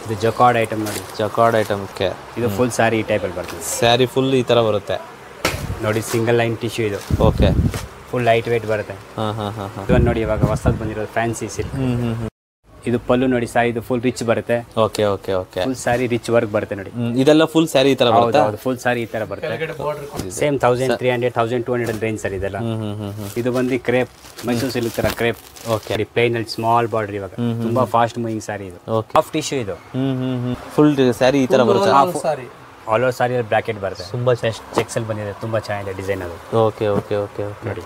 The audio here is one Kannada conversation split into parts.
ಇದು ಜಕಾರ್ಡ್ ಐಟಮ್ ನೋಡಿ. Jacquard item. ಓಕೆ. ಇದು ಫುಲ್ ಸ್ಯಾರಿ ಈ ಟೈಪಲ್ಲಿ ಬರ್ತದೆ. ಸ್ಯಾರಿ ಫುಲ್ ಈ ಥರ ಬರುತ್ತೆ ನೋಡಿ. ಸಿಂಗಲ್ ಲೈನ್ ಟಿಶ್ಯೂ ಇದು. ಓಕೆ. ಫುಲ್ ಲೈಟ್ ವೇಟ್ ಬರುತ್ತೆ. ಹಾಂ ಹಾಂ ಹಾಂ ಹಾಂ. ಇದನ್ನು ನೋಡಿ ಇವಾಗ ಹೊಸದು ಬಂದಿರೋದು ಫ್ಯಾನ್ಸಿ ಸಿಲ್ಕ್. ಇದು ಪಲ್ಲು ನೋಡಿ ಸಾರಿ, ಇದು ಫುಲ್ ರಿಚ್ ಬರುತ್ತೆ. Okay okay okay. Full sari rich work ಬರುತ್ತೆ ನೋಡಿ. ಇದೆಲ್ಲ ಫುಲ್ ಸ್ಯಾರಿ ಈ ಥರ ಬರುತ್ತೆ. ಹೌದು, ಫುಲ್ ಸ್ಯಾರಿ ಈ ಥರ ಬರುತ್ತೆ. ಸೇಮ್ 1300 1200 ರೇಂಜ್ ಸರ್ ಇದೆಲ್ಲ. ಇದು ಬಂದು ಕ್ರೇಪ್, ಮೈಸೂರು ಸಿಲ್ಕ್ ತರ ಕ್ರೇಪ್. ಓಕೆ. ಪ್ಲೇನ್ ಅಲ್ಲಿ ಸ್ಮಾಲ್ ಬಾರ್ಡರ್. ಇವಾಗ ತುಂಬಾ ಫಾಸ್ಟ್ ಮೂವಿಂಗ್ ಸ್ಯಾರಿ ಇದು. ಸಾಫ್ಟ್ ಟಿಶ್ಯೂ ಇದು. ಫುಲ್ ಸ್ಯಾರಿ ಈ ಥರ ಬರುತ್ತೆ. ಆಲ್ ಓವರ್ ಸ್ಯಾರಿ ಬ್ರಾಕೆಟ್ ಬರುತ್ತೆ. ತುಂಬಾ ಚೆಕ್ಸ್ ಅಲ್ಲಿ ಬಂದಿದೆ. ತುಂಬಾ ಚೆನ್ನಾಗಿದೆ ಡಿಸೈನ್ ಅದು. Okay okay okay okay. ನೋಡಿ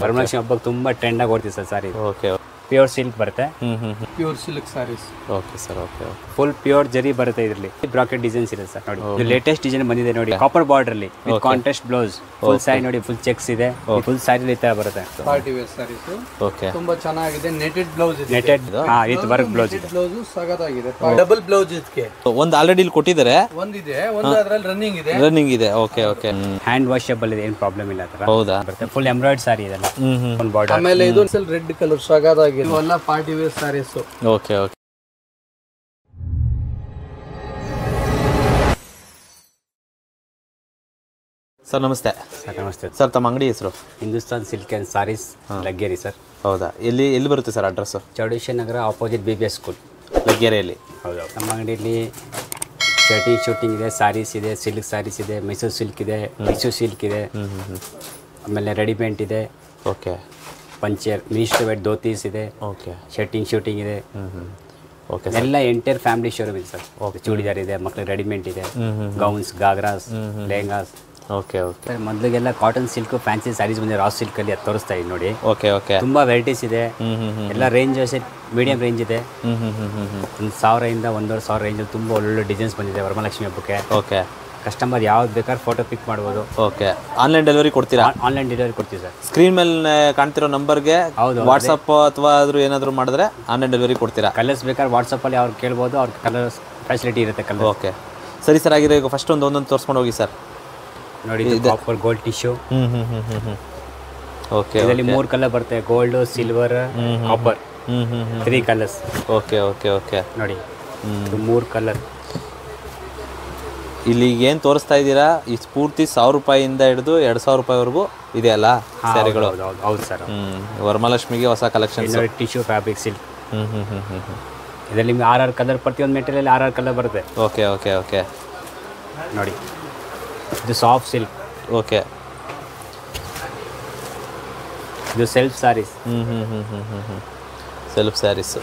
ವರಮಹಾಲಕ್ಷ್ಮಿ ಹಬ್ಬಕ್ಕೆ ತುಂಬಾ ಟ್ರೆಂಡ್ ಆಗಿ ಓಡ್ತೀವಿ sir sari. Okay. Pure silk ಬರುತ್ತೆ. Pure silk saris. Okay sir. Okay. Full pure zari ಬರುತ್ತೆ ಇದರಲ್ಲಿ. ಬ್ರಾಕೆಟ್ ಡಿಸೈನ್ಸ್ ಇದೆ ಸರ್ ನೋಡಿ. ಇದು ಲೇಟೆಸ್ಟ್ ಡಿಸೈನ್ ಬಂದಿದೆ ನೋಡಿ. ಕಾಪರ್ ಬಾರ್ಡರ್ ಅಲ್ಲಿ ಕಾಂಟ್ರಾಸ್ಟ್ ಬ್ಲೌಸ್. ಫುಲ್ ಸ್ಯಾರಿ ನೋಡಿ, ಫುಲ್ ಚೆಕ್ಸ್ ಇದೆ. ಫುಲ್ ಸ್ಯಾರಿ ಈ ತರ ಬರುತ್ತೆ. Party wear saris. ಓಕೆ. ತುಂಬಾ ಚೆನ್ನಾಗಿದೆ. ನೆಟೆಡ್ ಬ್ಲೌಸ್ ಇದೆ. ನೆಟೆಡ್ ವಿತ್ ವರ್ಕ್ ಬ್ಲೌಸ್ ಇದೆ. ಬ್ಲೌಸ್ ಸಗದಾಗಿದೆ. ಡಬಲ್ ಬ್ಲೌಸ್ ಇದಕ್ಕೆ. ಒಂದು ಆಲ್ರೆಡಿ ಇಲ್ಲಿ ಕೊಟ್ಟಿದ್ದಾರೆ. ಒಂದಿದೆ, ಒಂದು ಅದರಲ್ಲಿ ರನ್ನಿಂಗ್ ಇದೆ. ರನ್ನಿಂಗ್ ಇದೆ. Okay okay. ಹ್ಯಾಂಡ್ ವಾಷಬಲ್ ಇದೆ, ಏನು ಪ್ರಾಬ್ಲಮ್ ಇಲ್ಲ ತರ. ಹೌದಾ? ಫುಲ್ ಎಂಬ್ರಾಯ್ಡ್ ಸ್ಯಾರಿ ಇದೆಲ್ಲ. ಒಂದು ಬಾರ್ಡರ್. ಆಮೇಲೆ ಇದು ರೆಡ್ ಕಲರ್ ಸಗದಾಗಿದೆ. ಇವೆಲ್ಲ party wear saris. Okay okay. Sir ನಮಸ್ತೆ. ಸರ್ ನಮಸ್ತೆ ಸರ್, ತಮ್ಮ ಅಂಗಡಿ ಹೆಸರು? Hindustan silk and saris, Laggere sir. ಹೌದಾ? ಎಲ್ಲಿ ಬರುತ್ತೆ sir address? Chowdeshwari Nagar opposite BBS school, ಲಗ್ಗೆರೆಯಲ್ಲಿ. ಹೌದು. ನಮ್ಮ ಅಂಗಡಿಯಲ್ಲಿ ಶರ್ಟಿಂಗ್ ಶೂಟಿಂಗ್ ಇದೆ, ಸಾರೀಸ್ ಇದೆ, ಸಿಲ್ಕ್ ಸಾರೀಸ್ ಇದೆ, ಮೈಸೂರು ಸಿಲ್ಕ್ ಇದೆ, ಮೈಸೂರು ಸಿಲ್ಕ್ ಇದೆ, ಆಮೇಲೆ ರೆಡಿಮೇಡ್ ಇದೆ. ಓಕೆ. ಪಂಚರ್ ಮಿನಿಸ್ಟರ್ ವೇಟ್ ಧೋತೀಸ್ ಇದೆ. ಓಕೆ. ಶರ್ಟಿಂಗ್ ಶೂಟಿಂಗ್ ಇದೆ. ಓಕೆ. ಎಲ್ಲ ಎಂಟೈರ್ ಫ್ಯಾಮಿಲಿ ಶೋರೂಮ್ ಇದೆ ಸರ್. ಓಕೆ. ಚೂಡಿದಾರ್ ಇದೆ, ಮಕ್ಕಳಿಗೆ ರೆಡಿಮೇಡ್ ಇದೆ, gowns, ghagras, lehengas. Okay okay. Sir ಮೊದಲಿಗೆಲ್ಲ ಕಾಟನ್ ಸಿಲ್ಕ್ ಫ್ಯಾನ್ಸಿ ಸ್ಯಾರೀಸ್ ಬಂದಿದೆ. ರಾ ಸಿಲ್ಕಲ್ಲಿ ಅದು ತೋರಿಸ್ತಾ ಇದೆ ನೋಡಿ. Okay okay. ತುಂಬ ವೆರೈಟೀಸ್ ಇದೆ. ಎಲ್ಲ ರೇಂಜ್ ಮೀಡಿಯಂ ರೇಂಜ್ ಇದೆ. 1000 ಇಂದ 1500 ರೇಂಜಲ್ಲಿ ತುಂಬ ಒಳ್ಳೊಳ್ಳೆ ಡಿಸೈನ್ಸ್ ಬಂದಿದೆ ವರಮಹಾಲಕ್ಷ್ಮಿ ಹಬ್ಬಕ್ಕೆ. ಓಕೆ. ಕಸ್ಟಮರ್ ಯಾವ್ದು ಬೇಕಾದ್ರೆ ಫೋಟೋ ಪಿಕ್ ಮಾಡ್ಬೋದು. ಓಕೆ. ಆನ್ಲೈನ್ ಡೆಲಿವರಿ ಕೊಡ್ತೀರಾ? ಆನ್ಲೈನ್ ಡೆಲಿವರಿ ಕೊಡ್ತೀವಿ ಸರ್. ಸ್ಕ್ರೀನ್ ಮೇಲೆ ಕಾಣ್ತಿರೋ ನಂಬರ್ಗೆ ಹೌದು, ವಾಟ್ಸಪ್ ಅಥವಾ ಆದರೂ ಏನಾದರೂ ಮಾಡಿದ್ರೆ ಆನ್ಲೈನ್ ಡೆಲಿವರಿ ಕೊಡ್ತೀರಾ? ಕಲರ್ಸ್ ಬೇಕಾದ್ರೆ ವಾಟ್ಸಪ್ಪಲ್ಲಿ ಅವ್ರು ಕೇಳ್ಬೋದು. ಅವ್ರ ಕಲರ್ಸ್ ಫೆಸಿಲಿಟಿ ಇರುತ್ತೆ ಕಲರ್. ಓಕೆ ಸರಿ ಸರ್. ಆಗಿರೋ ಈಗ ಫಸ್ಟ್ ಒಂದೊಂದು ತೋರಿಸ್ಕೊಂಡು ಹೋಗಿ ಸರ್. ನೋಡಿ, ಕಾಪರ್ ಗೋಲ್ಡ್ ಟಿಶ್ಯೂ. ಓಕೆ. ಇದರಲ್ಲಿ 3 ಕಲರ್ ಬರುತ್ತೆ: gold, silver, copper. 3 colours. Okay okay okay. ನೋಡಿ 3 ಕಲರ್. ಇಲ್ಲಿ ಏನು ತೋರಿಸ್ತಾ ಇದ್ದೀರಾ ಈ ಪೂರ್ತಿ 1000 ರೂಪಾಯಿಂದ ಹಿಡಿದು 2000 ರೂಪಾಯಿವರೆಗೂ ಇದೆ ಅಲ್ಲ ಸ್ಯಾರಿಗಳು? ಹೌದು ಸರ್. ವರಮಹಾಲಕ್ಷ್ಮಿಗೆ ಹೊಸ ಕಲೆಕ್ಷನ್. Tissue fabric silk. ಇದರಲ್ಲಿ ನಿಮ್ಗೆ 6 ಕಲರ್, ಪ್ರತಿಯೊಂದು ಮೆಟೀರಿಯಲ್ 6 ಕಲರ್ ಬರುತ್ತೆ. Okay okay okay. ನೋಡಿ, ಇದು ಸಾಫ್ಟ್ ಸಿಲ್ಕ್. ಓಕೆ. ಇದು ಸೆಲ್ಫ್ ಸ್ಯಾರೀಸ್. ಸೆಲ್ಫ್ ಸ್ಯಾರೀಸ್.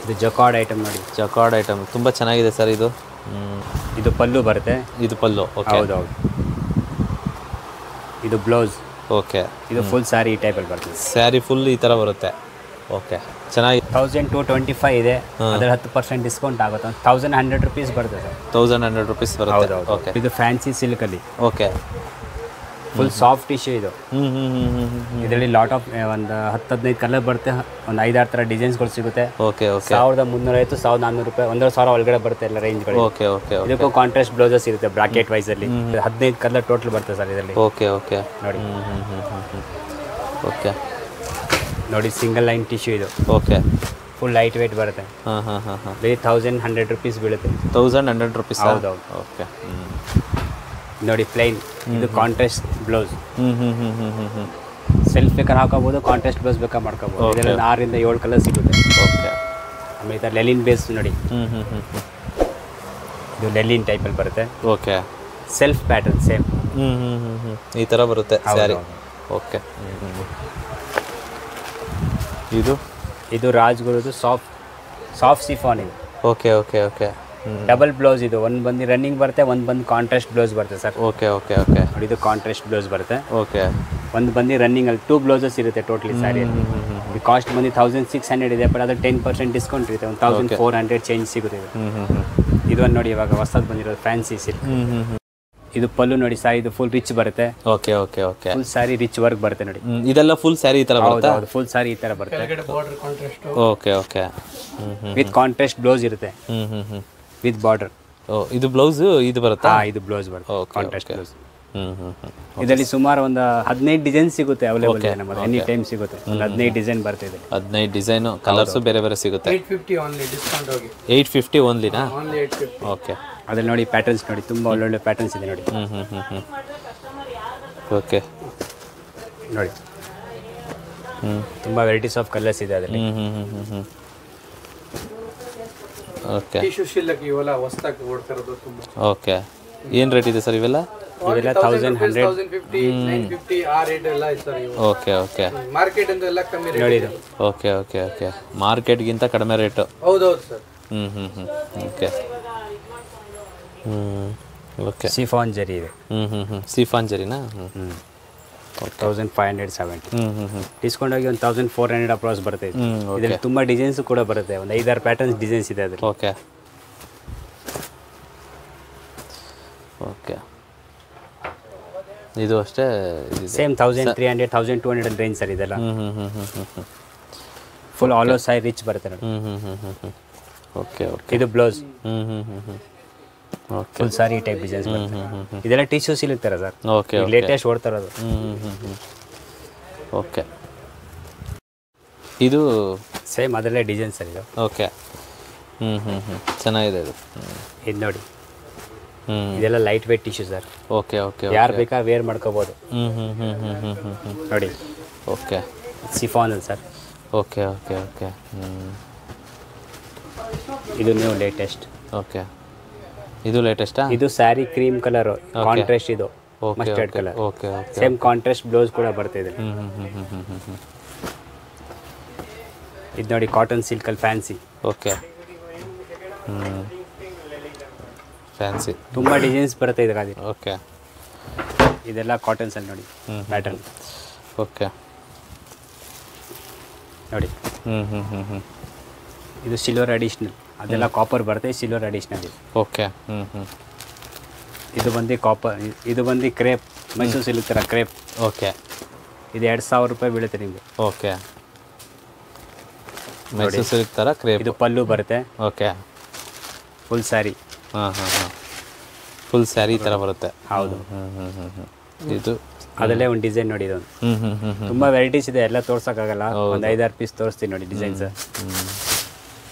ಇದು ಜಕಾರ್ಡ್ ಐಟಮ್ ನೋಡಿ. ಜಕಾರ್ಡ್ ಐಟಮ್ ತುಂಬ ಚೆನ್ನಾಗಿದೆ ಸರ್ ಇದು. ಇದು ಪಲ್ಲು ಬರುತ್ತೆ. ಇದು ಪಲ್ಲು. ಓಕೆ. ಹೌದೌದು. ಇದು ಬ್ಲೌಸ್. ಓಕೆ. ಇದು ಫುಲ್ ಸ್ಯಾರಿ ಈ ಟೈಪಲ್ಲಿ ಬರ್ತದೆ. ಸ್ಯಾರಿ ಫುಲ್ ಈ ಥರ ಬರುತ್ತೆ. ಓಕೆ ಚೆನ್ನಾಗಿ. 1225 ಇದೆ. ಅದರ 10% ಡಿಸ್ಕೌಂಟ್ ಆಗುತ್ತೆ. 1100 ರೂಪೀಸ್ ಬರುತ್ತೆ ಸರ್. 1100 ರೂಪೀಸ್ ಬರುತ್ತೆ. ಓಕೆ. ಇದು ಫ್ಯಾನ್ಸಿ ಸಿಲ್ಕಲ್ಲಿ. ಓಕೆ. ಫುಲ್ ಸಾಫ್ಟ್ ಟಿಶ್ಯೂ ಇದು. ಇದರಲ್ಲಿ ಲಾಟ್ ಆಫ್ ಒಂದು 10-15 ಕಲರ್ ಬರುತ್ತೆ. ಒಂದು 5-6 ಥರ ಡಿಸೈನ್ಸ್ಗಳು ಸಿಗುತ್ತೆ. Okay okay. 1350 1400 ರೂಪಾಯಿ, 1500 ಒಳಗಡೆ ಬರುತ್ತೆ ಎಲ್ಲ ರೇಂಜ್ಗಳು. Okay okay. ಇದಕ್ಕೂ ಕಾಂಟ್ರಾಸ್ಟ್ ಬ್ಲೌಸಸ್ ಇರುತ್ತೆ ಬ್ರಾಕೆಟ್ ವೈಸಲ್ಲಿ. 15 ಕಲರ್ ಟೋಟಲ್ ಬರುತ್ತೆ ಸರ್ ಇದರಲ್ಲಿ. Okay okay. ನೋಡಿ. ಓಕೆ. ನೋಡಿ ಸಿಂಗಲ್ ಲೈನ್ ಟಿಶ್ಯೂ ಇದು. ಓಕೆ. ಫುಲ್ ಲೈಟ್ ವೇಟ್ ಬರುತ್ತೆ. ಹಾಂ ಹಾಂ ಹಾಂ ಹಾಂ. ಬರೀ 1100 ರೂಪೀಸ್ ಬೀಳುತ್ತೆ. 1100 ರೂಪೀಸ್. ಹೌದೌದು. ಓಕೆ. ನೋಡಿ ಪ್ಲೈನ್. ಇದು ಕಾಂಟ್ರಾಸ್ಟ್ ಬ್ಲೌಸ್. ಸೆಲ್ಫ್ ಬೇಕಾದ್ರೆ ಹಾಕೋಬೋದು, ಕಾಂಟ್ರಾಸ್ಟ್ ಬ್ಲೌಸ್ ಬೇಕಾದ್ರೆ ಮಾಡ್ಕೋಬೋದು. ಇದರಲ್ಲಿ 6 ಇಂದ 7 ಕಲರ್ ಸಿಗುತ್ತೆ. ಓಕೆ. ಆಮೇಲೆ ಲೆಲಿನ್ ಬೇಸ್ ನೋಡಿ. ಇದು ಲೆಲಿನ್ ಟೈಪಲ್ಲಿ ಬರುತ್ತೆ. ಓಕೆ. Self pattern same. ಈ ಥರ ಬರುತ್ತೆ ಸ್ಯಾರಿ. ಓಕೆ. ಇದು ರಾಜ್ಗುರುದು ಸಾಫ್ಟ್ ಸಿಫಾನ್ ಇದು. Okay okay okay. Double blouse ಇದು. ಒಂದು ಬಂದು ರನ್ನಿಂಗ್ ಬರುತ್ತೆ, ಒಂದು ಬಂದು ಕಾಂಟ್ರಾಸ್ಟ್ ಬ್ಲೌಸ್ ಬರುತ್ತೆ ಸರ್. Okay okay okay. ನೋಡಿ, ಇದು ಕಾಂಟ್ರಾಸ್ಟ್ ಬ್ಲೌಸ್ ಬರುತ್ತೆ. ಓಕೆ. ಒಂದು ಬಂದು ರನ್ನಿಂಗಲ್ಲಿ 2 ಬ್ಲೌಸಸ್ ಇರುತ್ತೆ ಟೋಟಲಿ ಸ್ಯಾರಿಯಲ್ಲಿ. ಈ ಕಾಸ್ಟ್ ಬಂದು 1600 ಇದೆ. ಬಟ್ ಅದು 10% ಡಿಸ್ಕೌಂಟ್ ಇರುತ್ತೆ. 1400 ಚೇಂಜ್ ಸಿಗುತ್ತೆ. ಇದನ್ನು ನೋಡಿ ಇವಾಗ ಹೊಸದು ಬಂದಿರೋದು ಫ್ಯಾನ್ಸಿ ಸಿಲ್ಕ್. ಇದು ಪಲ್ಲು ನೋಡಿ ಸಾರಿ, ಇದು ಫುಲ್ ರಿಚ್ ಬರುತ್ತೆ. Okay okay okay. Full sari rich work ಬರುತ್ತೆ ನೋಡಿ. ಇದೆಲ್ಲ ಫುಲ್ ಸ್ಯಾರಿ ಈ ತರ ಬರುತ್ತೆ. ಹೌದು, ಫುಲ್ ಸ್ಯಾರಿ ಈ ತರ ಬರುತ್ತೆ. Border contrast. Okay okay. With contrast blouse ಇರುತ್ತೆ. With border. ಇದು ಬ್ಲೌಸ್ ಇದು ಬರುತ್ತಾ? ಇದು ಬ್ಲೌಸ್ ಬರುತ್ತೆ. Contrast blouse. ಇದರಲ್ಲಿ ಸುಮಾರು ಒಂದು 15 ಡಿಸೈನ್ ಸಿಗುತ್ತೆ ಅವೈಲೇಬಲ್ ಇದೆ ನಮ್ಮದು. ಎನಿ ಟೈಮ್ ಸಿಗುತ್ತೆ. ಒಂದು 15 ಡಿಸೈನ್ ಬರ್ತಿದೆ. 15 ಡಿಸೈನು, ಕಲರ್ಸು ಬೇರೆ ಬೇರೆ ಸಿಗುತ್ತೆ. 850 ಓನ್ಲಿ ಡಿಸ್ಕೌಂಟ್ ಹೋಗಿ. 850 ಓನ್ಲಿನಾ? ಓನ್ಲಿ 850. ಓಕೆ. ಅದ್ರಲ್ಲಿ ನೋಡಿ ಪ್ಯಾಟರ್ನ್ಸ್ ನೋಡಿ, ತುಂಬ ಒಳ್ಳೊಳ್ಳೆ ಪ್ಯಾಟರ್ನ್ಸ್ ಇದೆ ನೋಡಿ. ಓಕೆ ನೋಡಿ, ತುಂಬ ವೆರೈಟೀಸ್ ಆಫ್ ಕಲರ್ಸ್ ಇದೆ ಅದರಲ್ಲಿ. ಓಕೆ. ಟಿಶ್ಯೂ ಶಿಲ್ಕ್ ಇವೆಲ್ಲ ಹೊಸದಾಗಿ ಓಡ್ತಿರೋದು ತುಂಬ. ಓಕೆ. ಏನು ರೇಟ್ ಇದೆ ಸರ್ ಇವೆಲ್ಲ? ಇವೆಲ್ಲ 1100, 1050, 950 ಆ ರೇಟ್ ಎಲ್ಲ ಇದೆ ಸರ್ ಇವು. Okay okay. ಮಾರ್ಕೆಟ್ ಇಂದ ಎಲ್ಲ ಕಮ್ಮಿ ರೇಟ್ ನೋಡಿ ಇದು. Okay okay okay. ಮಾರ್ಕೆಟ್ಗಿಂತ ಕಡಿಮೆ ರೇಟು. ಹೌದೌದು ಸರ್. ಓಕೆ. ಓಕೆ. ಸಿಫಾನ್ ಜರಿ ಇದೆ. ಸಿಫಾನ್ ಜರಿನಾ? 1570. ಡಿಸ್ಕೌಂಟ್ ಆಗಿ ಒಂದು 1400 ಅಪ್ರಾಕ್ಸ್ ಬರುತ್ತೆ. ಇದರಲ್ಲಿ ತುಂಬ ಡಿಸೈನ್ಸ್ ಕೂಡ ಬರುತ್ತೆ. ಒಂದು 5-6 ಪ್ಯಾಟರ್ನ್ಸ್ ಡಿಸೈನ್ಸ್ ಇದೆ ಅದ್ರಲ್ಲಿ. Okay okay. ಇದು ಅಷ್ಟೇ ಸೇಮ್ 1300, 1200 ರೇಂಜ್ ಸರ್ ಇದೆಲ್ಲ. Full all over side rich ಬರುತ್ತೆ ನೋಡಿ. Okay okay. ಇದು ಬ್ಲೌಸ್. ಓಕೆ. ಫುಲ್ ಸಾರಿ ಟೈಪ್ ಡಿಸೈನ್ಸ್ ಬರುತ್ತೆ. ಇದೆಲ್ಲ ಟಿಶ್ಯೂ ಸಿಲ್ಕ್ ತರ ಸರ್. ಓಕೆ. ಲೇಟೆಸ್ಟ್ ಓಡ್ತಾ ಇರೋದು. ಓಕೆ. ಇದು ಸೇಮ್ ಅದರಲ್ಲೇ ಡಿಸೈನ್ ಸರ್ ಇದು. ಓಕೆ. ಚೆನ್ನಾಗಿದೆ ಇದು. ಇದು ನೋಡಿ, ಇದೆಲ್ಲ light weight tissue sir. Okay okay. ಯಾರು ಬೇಕಾ ವೇರ್ ಮಾಡ್ಕೋಬೋದು ನೋಡಿ. Okay. Chiffon sir. Okay okay okay. ಇದು ನೀವು ಲೇಟೆಸ್ಟ್. ಓಕೆ. ಇದು ಲೇಟೆಸ್ಟಾ? ಇದು ಸ್ಯಾರಿ ಕ್ರೀಮ್ ಕಲರ್ ಕಾಂಟ್ರಾಸ್ಟ್. ಇದು mustard colour. Okay okay. Same contrast blouse ಕೂಡ ಬರ್ತಿದೆ. ಇದು ನೋಡಿ ಕಾಟನ್ ಸಿಲ್ಕಲ್ಲಿ ಫ್ಯಾನ್ಸಿ. ಓಕೆ. ಫ್ಯಾನ್ಸಿ ತುಂಬ ಡಿಸೈನ್ಸ್ ಬರುತ್ತೆ ಇದರಲ್ಲಿ. ಓಕೆ. ಇದೆಲ್ಲ ಕಾಟನ್ಸಲ್ಲಿ ನೋಡಿ ಪ್ಯಾಟರ್ನ್. ಓಕೆ. ನೋಡಿ ಇದು ಸಿಲ್ವರ್ ಅಡಿಷ್ನಲ್. ಅದೆಲ್ಲ ಕಾಪರ್ ಬರುತ್ತೆ, ಸಿಲ್ವರ್ ಅಡಿಷ್ನಲ್ ಇದೆ. ಓಕೆ. ಇದು ಬಂದು ಕಾಪರ್. ಇದು ಬಂದು ಕ್ರೇಪ್, ಮೈಸೂರು ಸಿಲ್ಕ್ ಥರ ಕ್ರೇಪ್. ಓಕೆ. ಇದು 2000 ರೂಪಾಯಿ ಬೀಳುತ್ತೆ ನಿಮಗೆ. ಓಕೆ. ಮೈಸೂರು ಸಿಲ್ಕ್ ಥರ ಕ್ರೇಪ್. ಇದು ಪಲ್ಲು ಬರುತ್ತೆ. Okay. Full sari. Full sari ಥರ ಬರುತ್ತೆ. ಹೌದು. ಇದು ಅದಲ್ಲೇ ಒಂದು ಡಿಸೈನ್ ನೋಡಿ. ಇದೊಂದು ತುಂಬ ವೆರೈಟೀಸ್ ಇದೆ, ಎಲ್ಲ ತೋರ್ಸೋಕ್ಕಾಗಲ್ಲ. ಒಂದು 5-6 ಪೀಸ್ ತೋರಿಸ್ತೀನಿ ನೋಡಿ ಡಿಸೈನ್ಸ್.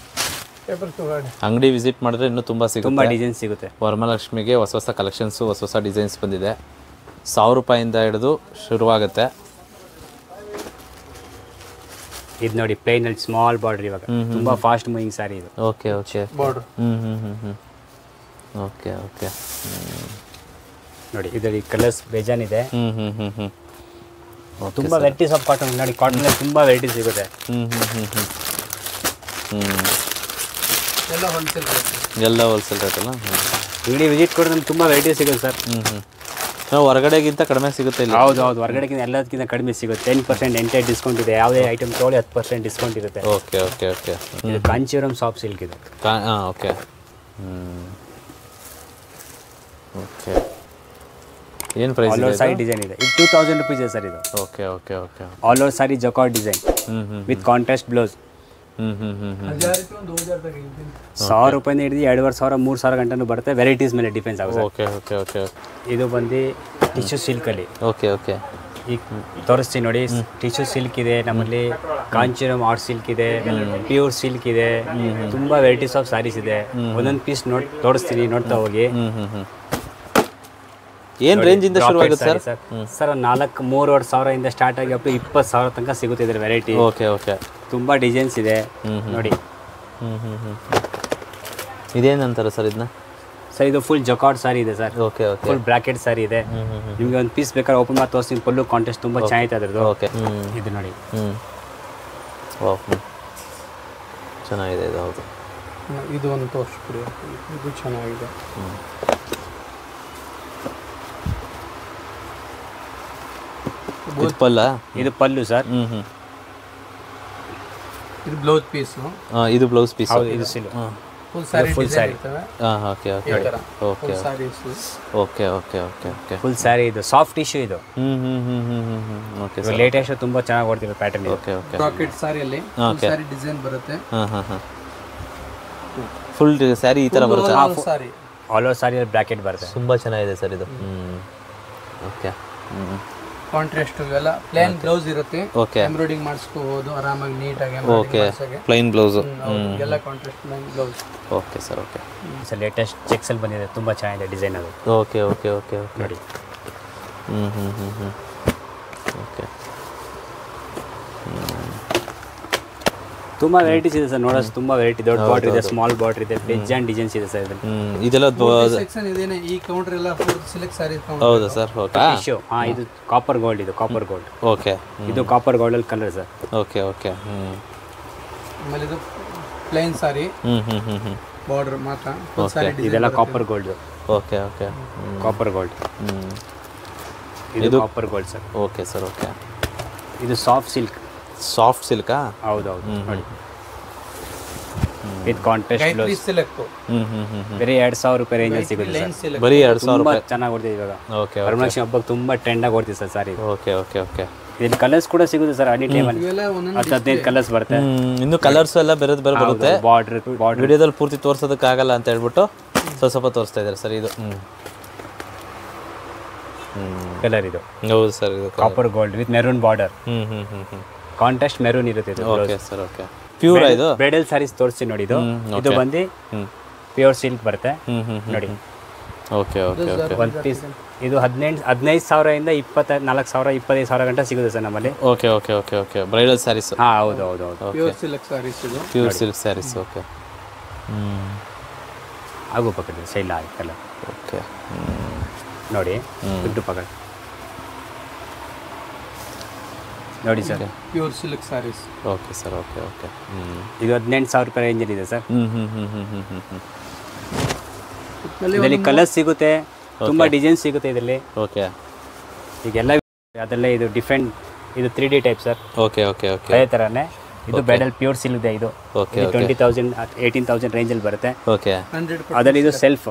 ಅಂಗಡಿ ವಿಸಿಟ್ ಮಾಡಿದ್ರೆ ಇನ್ನೂ ತುಂಬ ಸಿಗುತ್ತೆ. ತುಂಬ ಡಿಸೈನ್ಸ್ ಸಿಗುತ್ತೆ. ವರಮಹಾಲಕ್ಷ್ಮಿಗೆ ಹೊಸ ಹೊಸ ಕಲೆಕ್ಷನ್ಸು, ಹೊಸ ಹೊಸ ಡಿಸೈನ್ಸ್ ಬಂದಿದೆ. 1000 ರೂಪಾಯಿಂದ ಹಿಡಿದು ಶುರುವಾಗುತ್ತೆ. ಇದು ನೋಡಿ ಪ್ಲೇನಲ್ಲಿ ಸ್ಮಾಲ್ ಬಾರ್ಡರ್. ಇವಾಗ ತುಂಬ ಫಾಸ್ಟ್ ಮೂವಿಂಗ್ ಸ್ಯಾರಿ ಇದು. Okay okay. Border. Okay okay. ನೋಡಿ ಇದರಲ್ಲಿ ಕಲರ್ಸ್ ಬೇಜಾನಿದೆ. ತುಂಬ ವೆರೈಟೀಸ್ ಆಫ್ ಕಾಟನ್ ನೋಡಿ. ಕಾಟನಲ್ಲಿ ತುಂಬ ವೆರೈಟೀಸ್ ಸಿಗುತ್ತೆ. ಎಲ್ಲ ಹೋಲ್ಸೇಲ್ ರೇಟ್. ಎಲ್ಲ ಹೋಲ್ಸೇಲ್ ರೇಟ್ ಅಲ್ಲ? ಅಂಗಡಿ ವಿಸಿಟ್ ಕೊಡೋದು ನಮ್ಗೆ ತುಂಬ ವೆರೈಟೀಸ್ ಸಿಗುತ್ತೆ ಸರ್. ನಾವು ಹೊರಗಡೆಗಿಂತ ಕಡಿಮೆ ಸಿಗುತ್ತೆ ಇಲ್ಲಿ? ಹೌದು ಹೌದು, ಹೊರಗಡೆಗಿಂತ ಎಲ್ಲದಕ್ಕಿಂತ ಕಡಿಮೆ ಸಿಗುತ್ತೆ. 10% ಎಂಟೈರ್ ಡಿಸ್ಕೌಂಟ್ ಇದೆ. ಯಾವುದೇ ಐಟಮ್ ತೊಗೊಳ್ಳಿ 10% ಡಿಸ್ಕೌಂಟ್ ಇರುತ್ತೆ. Okay okay okay. ಇದು ಕಾಂಚೀವರಂ ಸಾಫ್ಟ್ ಸಿಲ್ಕ್ ಇದೆ. ಹಾಂ ಓಕೆ. ಓಕೆ. ಏನು ಪ್ರೈಸ್? ಆಲ್ ಓವರ್ ಸಾರಿ ಡಿಸೈನ್ ಇದೆ. ಇದು 2000 ರುಪೀಸ್ ಇದೆ ಸರ್ ಇದು. Okay okay okay. All over sorry jacquard design with contrast blouse. 1000 ರೂಪಾಯಿಂದ ಹಿಡಿದು 2500, 3000 ಗಂಟನೂ ಬರುತ್ತೆ. ವೆರೈಟೀಸ್ ಮೇಲೆ ಡಿಪೆಂಡ್ಸ್ ಆಗುತ್ತೆ. Okay okay okay. ಇದು ಬಂದು ಟಿಶ್ಯೂ ಸಿಲ್ಕಲ್ಲಿ. Okay okay. ಈಗ ತೋರಿಸ್ತೀನಿ ನೋಡಿ. ಟಿಶ್ಯೂ ಸಿಲ್ಕ್ ಇದೆ ನಮ್ಮಲ್ಲಿ, ಕಾಂಚೀವರಂ ಆರ್ಟ್ ಸಿಲ್ಕ್ ಇದೆ, ಪ್ಯೂರ್ ಸಿಲ್ಕ್ ಇದೆ. ತುಂಬ ವೆರೈಟೀಸ್ ಆಫ್ ಸ್ಯಾರೀಸ್ ಇದೆ. ಒಂದೊಂದು ಪೀಸ್ ತೋರಿಸ್ತೀನಿ, ನೋಡ್ತಾ ಹೋಗಿ. ಏನು ರೇಂಜಿಂದ ಶುರುವಾಗುತ್ತೆ ಸರ್? ಸರ್ 4-3.5 ಇಂದ ಸ್ಟಾರ್ಟ್ ಆಗಿ ಅಪ್ ಟು 20,000 ತನಕ ಸಿಗುತ್ತೆ ಇದ್ರ ವೆರೈಟಿ. Okay okay. ತುಂಬ ಡಿಸೈನ್ಸ್ ಇದೆ ನೋಡಿ. ಇದೇನಂತಾರೆ ಸರ್ ಇದನ್ನ? ಸರ್ ಇದು ಫುಲ್ ಜಕಾರ್ಡ್ ಸಾರಿ ಇದೆ sir. Okay okay. Full bracket sari ಇದೆ. ನಿಮಗೆ ಒಂದು ಪೀಸ್ ಬೇಕಾದ್ರೆ ಓಪನ್ ಮಾಡಿ ತೋರಿಸ್ತೀನಿ. ಪಲ್ಲು ಕಾಂಟೆಸ್ಟ್ ತುಂಬ ಚೆನ್ನಾಗಿದೆ ಅದ್ರದ್ದು. ಓಕೆ. ಇದು ನೋಡಿ. ಚೆನ್ನಾಗಿದೆ ಇದು. ಹೌದು. ಇದು ಒಂದು ತೋರಿಸ್ಬಿಡಿ. ಇದು ಚೆನ್ನಾಗಿದೆ. ಇದು ಪಲ್ಲ? ಇದು ಪಲ್ಲು ಸರ್. ಇದು ಬ್ಲೌಸ್ ಪೀಸ್. ಇದು ಬ್ಲೌಸ್ ಪೀಸ್. ಇದು silk. Full sari. Full sari. Okay okay okay okay okay okay okay. Full sari. ಇದು ಸಾಫ್ಟ್ ಟಿಶ್ಯೂ ಇದು. ಓಕೆ. ಲೇಟೆಸ್ಟ್ ತುಂಬ ಚೆನ್ನಾಗಿ ಓಡ್ತಿರೋ ಪ್ಯಾಟರ್ನ್. Okay okay. ಬ್ರಾಕೆಟ್ ಸ್ಯಾರಿಯಲ್ಲಿ ಫುಲ್ ಸ್ಯಾರಿ ಡಿಸೈನ್ ಬರುತ್ತೆ. ಫುಲ್ ಸ್ಯಾರಿ ಈ ಥರ ಬರುತ್ತೆ. ಸ್ಯಾರಿ ಆಲ್ ಓವರ್ ಸಾರಿಯಲ್ಲಿ ಬ್ರಾಕೆಟ್ ಬರುತ್ತೆ. ತುಂಬ ಚೆನ್ನಾಗಿದೆ ಸರ್ ಇದು. ಓಕೆ ಕಾಂಟ್ರಾಸ್ಟ್ ಇವೆಲ್ಲ ಪ್ಲೇನ್ ಬ್ಲೌಸ್ ಇರುತ್ತೆ, ಓಕೆ ಎಂಬ್ರಾಯ್ಡಿಂಗ್ ಮಾಡಿಸ್ಕೋಬಹುದು ಆರಾಮಾಗಿ ನೀಟಾಗಿ. ಓಕೆ ಪ್ಲೈನ್ ಬ್ಲೌಸು ಎಲ್ಲ contrast plain blouse. Okay sir okay sir latest ಚೆಕ್ಸಲ್ಲಿ ಬಂದಿದೆ, ತುಂಬ ಚೆನ್ನಾಗಿದೆ ಡಿಸೈನ್ ಅದು. ಓಕೆ ಓಕೆ ಓಕೆ ಓಕೆ ನೋಡಿ ಓಕೆ ತುಂಬ ವೆರೈಟೀಸ್ ಇದೆ ಸರ್, ನೋಡೋದು ತುಂಬ ವೆರೈಟಿ. ದೊಡ್ಡ ಬಾರ್ಡರ್ ಇದೆ, ಸ್ಮಾಲ್ ಬಾರ್ಡರ್ ಇದೆ, ಡಿಸೈನ್ ಡಿಸೈನ್ಸ್ ಇದೆ ಸರ್ ಇದರಲ್ಲಿ. ಇದೆಲ್ಲ ಸೆಕ್ಷನ್ ಇದೇನೆ ಈ ಕೌಂಟರ್ ಎಲ್ಲ ಸಿಲೆಕ್ಟ್ ಸಾರಿ ಹೌದಾ ಸರ್? ಓಕೆ ಹಾಂ, ಇದು ಕಾಪರ್ ಗೋಲ್ಡ್, ಇದು ಕಾಪರ್ ಗೋಲ್ಡ್. ಓಕೆ ಇದು ಕಾಪರ್ ಗೋಲ್ಡಲ್ಲಿ ಕಲರ್ ಸರ್. ಓಕೆ ಓಕೆ ಆಮೇಲೆ ಇದು ಪ್ಲೇನ್ ಸಾರಿ ಬಾರ್ಡರ್ ಮಾತ್ರ ಸಾರಿ ಇದೆಲ್ಲ copper gold. Okay okay copper gold, ಇದು copper gold sir. Okay sir okay. ಇದು ಸಾಫ್ಟ್ ಸಿಲ್ಕ್. ಸಾಫ್ಟ್ ಸಿಲ್ಕಾ? ಹೌದೌದು ನೋಡಿ, ವಿತ್ ಕಾಂಟ್ರಾಸ್ಟ್ ಬ್ಲೌಸ್. ಸಿಲೆಕ್ಟ್ ಬರೀ 2000 ರೂಪಾಯಿ ರೇಂಜಲ್ಲಿ ಸಿಗುತ್ತೆ ಸರ್. ಬರೀ 2000 ತುಂಬ ರೂಪಾಯಿ. ಚೆನ್ನಾಗಿ ಕೊಡ್ತೀವಿ ಇವಾಗ. ಓಕೆ ವರಮಹಾಲಕ್ಷ್ಮಿ ಹಬ್ಬಕ್ಕೆ ತುಂಬ ಟ್ರೆಂಡಾಗಿ ಕೊಡ್ತೀವಿ sir sorry. Okay okay okay. ಇದನ್ನ ಕಲರ್ಸ್ ಕೂಡ ಸಿಗುತ್ತೆ ಸರ್ ಅನಿ ಟೈಮಲ್ಲಿ. ಇವೆಲ್ಲ ಒಂದೊಂದು 10-15 ಕಲರ್ಸ್ ಬರುತ್ತೆ. ಇನ್ನು ಕಲರ್ಸ್ ಎಲ್ಲ ಬೇರೆ ಬೇರೆ ಬರುತ್ತೆ. ಬಾರ್ಡರ್ ವಿಡಿಯೋದಲ್ಲಿ ಪೂರ್ತಿ ತೋರ್ಸೋದಕ್ಕಾಗಲ್ಲ ಅಂತ ಹೇಳ್ಬಿಟ್ಟು ಸ್ವಲ್ಪ ತೋರಿಸ್ತಾ ಇದ್ದಾರೆ ಸರ್. ಇದು ಕಲರ್ ಇದು. ಹೌದು ಸರ್, ಇದು copper gold with maroon border. Contrast maroon ಇರುತ್ತೆ ಇದು. Okay sir okay. ಪ್ಯೂರ್ ಇದು ಬ್ರೈಡಲ್ ಸ್ಯಾರೀಸ್ ತೋರಿಸ್ತೀನಿ ನೋಡಿ. ಇದು ಬಂದು ಪ್ಯೂರ್ ಸಿಲ್ಕ್ ಬರುತ್ತೆ ನೋಡಿ. Okay okay okay. ಒಂದು ಪೀಸ್ ಇದು 15,000 ಇಂದ 24,000 25,000 ಗಂಟೆ ಸಿಗುತ್ತೆ ಸರ್ ನಮ್ಮಲ್ಲಿ. Okay okay okay okay. Bridal saris. ಹಾಂ ಹೌದು ಹೌದು ಹೌದು. ಪ್ಯೂರ್ ಸಿಲ್ಕ್ ಸಾರೀಸ್ ಇದು. Pure silk saris. ಓಕೆ ಆಗು ಪಕ್ಕದ ಶೈಲ ಆಯ್ತಲ್ಲ. ಓಕೆ ನೋಡಿ ದುಡ್ಡು ಪಕ್ಕದ ನೋಡಿ sir. Pure silk saris. Okay sir okay okay. ಇದು 18,000 ರೂಪಾಯಿ ರೇಂಜಲ್ಲಿ ಇದೆ ಸರ್. ಇದರಲ್ಲಿ ಕಲರ್ಸ್ ಸಿಗುತ್ತೆ, ತುಂಬ ಡಿಸೈನ್ಸ್ ಸಿಗುತ್ತೆ ಇದರಲ್ಲಿ. ಓಕೆ ಈಗೆಲ್ಲ ಅದೆಲ್ಲ ಇದು ಡಿಫ್ರೆಂಟ್. ಇದು 3D type sir. Okay okay okay. ಅದೇ ಥರನೇ ಇದು ಬ್ರೈಡಲ್ ಪ್ಯೂರ್ ಸಿಲ್ಕ್ ಇದೆ. ಇದು ಓಕೆ 20,000 18,000 ರೇಂಜಲ್ಲಿ ಬರುತ್ತೆ. ಓಕೆ 100% ಅದರಲ್ಲಿ ಇದು ಸೆಲ್ಫ್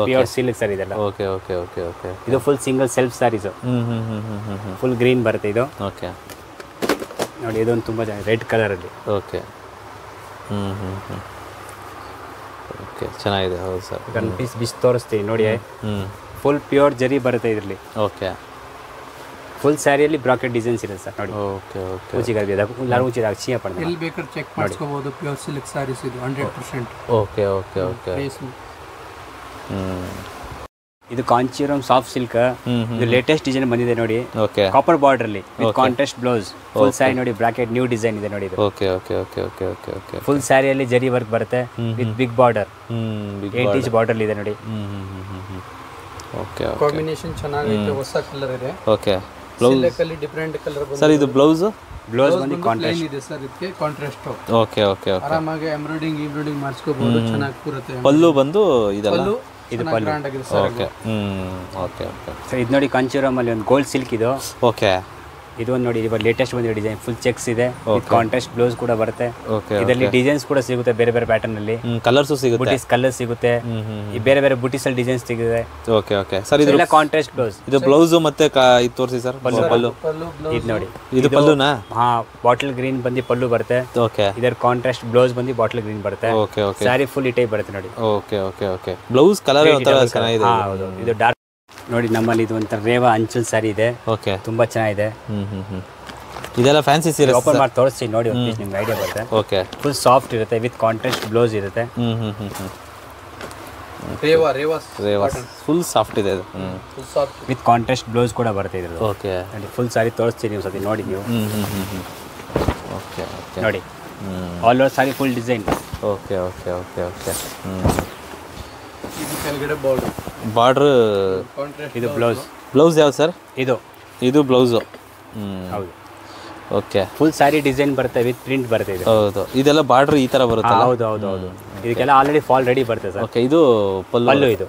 ಪ್ಯೂರ್ ಸಿಲ್ಕ್ ಸರ್ ಇದೆಲ್ಲ. Okay okay okay okay. ಇದು full single self saris. Full green ಬರುತ್ತೆ ಇದು. ಓಕೆ ನೋಡಿ ಇದೊಂದು ತುಂಬ ಚೆನ್ನಾಗಿ ರೆಡ್ ಕಲರಲ್ಲಿ. ಓಕೆ ಓಕೆ ಚೆನ್ನಾಗಿದೆ. ಹೌದು ಸರ್. ಒಂದು ಪೀಸ್ ಬಿಸ್ ತೋರಿಸ್ತೀವಿ ನೋಡಿ. ಫುಲ್ ಪ್ಯೂರ್ ಜರಿ ಬರುತ್ತೆ ಇದರಲ್ಲಿ. ಓಕೆ ಫುಲ್ ಸ್ಯಾರಿಯಲ್ಲಿ ಬ್ರಾಕೆಟ್ ಡಿಸೈನ್ಸ್ ಇದೆ ಸರ್ ನೋಡಿ. Okay okay. ऊंची अच्छी पड़ता ಎಲ್ಲಿ ಬೇಕಾದ್ರೆ ಚೆಕ್ ಮಾಡ್ಕೋಬಹುದು. ಪ್ಯೂರ್ ಸಿಲ್ಕ್ ಸಾರೀಸ್ ಇದು 100%. Okay okay okay. ಇದು ಕಾಂಚೀರಂ ಸಾಫ್ಟ್ ಸಿಲ್ಕ್. ಇದು ಲೇಟೆಸ್ಟ್ ಡಿಸೈನ್ ಬಂದಿದೆ ನೋಡಿ. ಓಕೆ ಕಾಪರ್ ಬಾರ್ಡರ್ ಅಲ್ಲಿ with contrast blouse. Full sari ನೋಡಿ, ಬ್ರಾಕೆಟ್ ನ್ಯೂ ಡಿಸೈನ್ ಇದೆ ನೋಡಿ ಇದು. Okay okay okay okay okay okay. Full ಸ್ಯಾರಿಯಲ್ಲಿ ಜರಿ ವರ್ಕ್ ಬರುತ್ತೆ with big border. 8 inch border ಇದೆ ನೋಡಿ. Okay okay. ಕಾಂಬಿನೇಷನ್ ಚೆನ್ನಾಗಿದೆ, ಹೊಸ ಕಲರ್ ಇದೆ. ಓಕೆ. ಸಿಲ್ಕ್ ಅಲ್ಲಿ ಡಿಫರೆಂಟ್ ಕಲರ್ ಬಂದಿದೆ ಸರ್. ಇದು ಬ್ಲೌಸ್ ಬಂದು ಕಾಂಟ್ರಾಸ್ಟ್ ಇದೆ ಸರ್. ಇದಕ್ಕೆ ಕಾಂಟ್ರಾಸ್ಟ್ ಓಕೆ ಓಕೆ ಓಕೆ. ಆರಾಮಾಗಿ ಎಂಬ್ರಾಯ್ಡಿಂಗ್ ಮಾಡಿಸ್ಕೋಬಹುದು, ಚೆನ್ನಾಗಿ ಕೂರುತ್ತೆ. ಪಲ್ಲು ಬಂದು ಇದಲ್ಲ. ಇದು ಪಲ್ಲು. ಗ್ರ್ಯಾಂಡ್ ಆಗಿದೆ sir. Okay okay okay. Sir ಇದು ನೋಡಿ ಕಾಂಚೀರಂ ಅಲ್ಲಿ ಒಂದು ಗೋಲ್ಡ್ ಸಿಲ್ಕ್ ಇದು. ಓಕೆ. ಇದು ಒಂದು ನೋಡಿ, ಇವಾಗ ಲೇಟೆಸ್ಟ್ ಬಂದಿರೋ ಡಿಸೈನ್. ಫುಲ್ ಚೆಕ್ಸ್ ಇದೆ, ಕಾಂಟ್ರಾಸ್ಟ್ ಬ್ಲೌಸ್ ಕೂಡ ಬರುತ್ತೆ. ಓಕೆ. ಇದರಲ್ಲಿ ಡಿಸೈನ್ಸ್ ಕೂಡ ಸಿಗುತ್ತೆ ಬೇರೆ ಬೇರೆ ಪ್ಯಾಟರ್ನ್ ಅಲ್ಲಿ. ಕಲರ್ಸು ಸಿಗುತ್ತೆ. ಬುಟೀಸ್ ಕಲರ್ ಸಿಗುತ್ತೆ. ಈ ಬೇರೆ ಬೇರೆ ಬುಟೀಸ್ ಅಲ್ಲಿ ಡಿಸೈನ್ಸ್ ಸಿಗುತ್ತೆ. Okay okay sir. ಇದು ಕಾಂಟ್ರಾಸ್ಟ್ ಬ್ಲೌಸ್. ಇದು ಬ್ಲೌಸ್ ಮತ್ತೆ ಇದು ತೋರಿಸಿ ಸರ್. ಪಲ್ಲು ಪಲ್ಲು ಇದು ನೋಡಿ. ಇದು ಪಲ್ಲುನಾ? ಹಾ, ಬಾಟಲ್ ಗ್ರೀನ್ ಬಂದು ಪಲ್ಲು ಬರುತ್ತೆ. ಓಕೆ. ಇದರ ಕಾಂಟ್ರಾಸ್ಟ್ ಬ್ಲೌಸ್ ಬಂದು ಬಾಟಲ್ ಗ್ರೀನ್ ಬರುತ್ತೆ. Okay okay. ಸ್ಯಾರಿ ಫುಲ್ ಈ ಟೈಪ್ ಬರುತ್ತೆ ನೋಡಿ. Okay okay okay. Blouse colour ಒಂಥರ ಚೆನ್ನಾಗಿದೆ. ಹೌದು. ಇದು ಡಾರ್ಕ್ ನೋಡಿ. ನಮ್ಮಲ್ಲಿ ಇದು ಒಂಥರ ರೇವಾ ಅಂಚಲ್ ಸ್ಯಾರಿ ಇದೆ. ಓಕೆ. ತುಂಬಾ ಚೆನ್ನಾಗಿದೆ. ಇದೆಲ್ಲ ಫ್ಯಾನ್ಸಿ ಸೀರೆ. ಓಪನ್ ಮಾಡಿ ತೋರಿಸ್ತೀನಿ ನೋಡಿ, ಒಂದು ಪೀಸ್ ನಿಮ್ಗೆ ಐಡಿಯಾ ಬರುತ್ತೆ. ಓಕೆ. ಫುಲ್ ಸಾಫ್ಟ್ ಇರುತ್ತೆ ವಿತ್ ಕಾಂಟ್ರಾಸ್ಟ್ ಬ್ಲೌಸ್ ಇರುತ್ತೆ. ರೇವಾ ರೇವಾ ಫುಲ್ ಸಾಫ್ಟ್ ಇದೆ ಇದು. Full soft with contrast blouse ಕೂಡ ಬರುತ್ತೆ ಇದ್ರದ್ದು. ಓಕೆ. ನೋಡಿ ಫುಲ್ ಸಾರಿ ತೋರಿಸ್ತೀನಿ ನೀವು ಸತಿ ನೋಡಿ ನೀವು. Okay okay. ನೋಡಿ all over sari full design. Okay okay okay okay. ಇದು ಕೆಳಗಡೆ ಬಾರ್ಡರ್. ಬಾರ್ಡರ್. ಕಾಂಟ್ರಾಸ್ಟ್. ಇದು ಬ್ಲೌಸ್. ಬ್ಲೌಸ್ ಯಾವ್ದು ಸರ್? ಇದು ಬ್ಲೌಸು. ಹೌದು. ಓಕೆ. ಫುಲ್ ಸ್ಯಾರಿ ಡಿಸೈನ್ ಬರುತ್ತೆ ವಿತ್ ಪ್ರಿಂಟ್ ಬರುತ್ತೆ ಇದು. ಹೌದು. ಇದೆಲ್ಲ ಬಾರ್ಡರ್ ಈ ತರ ಬರುತ್ತೆ. ಹೌದು ಹೌದು ಹೌದು. ಇದಕ್ಕೆಲ್ಲ ಆಲ್ರೆಡಿ ಫಾಲ್ ರೆಡಿ ಬರುತ್ತೆ ಸರ್. ಓಕೆ. ಇದು ಪಲ್ಲು. ಇದು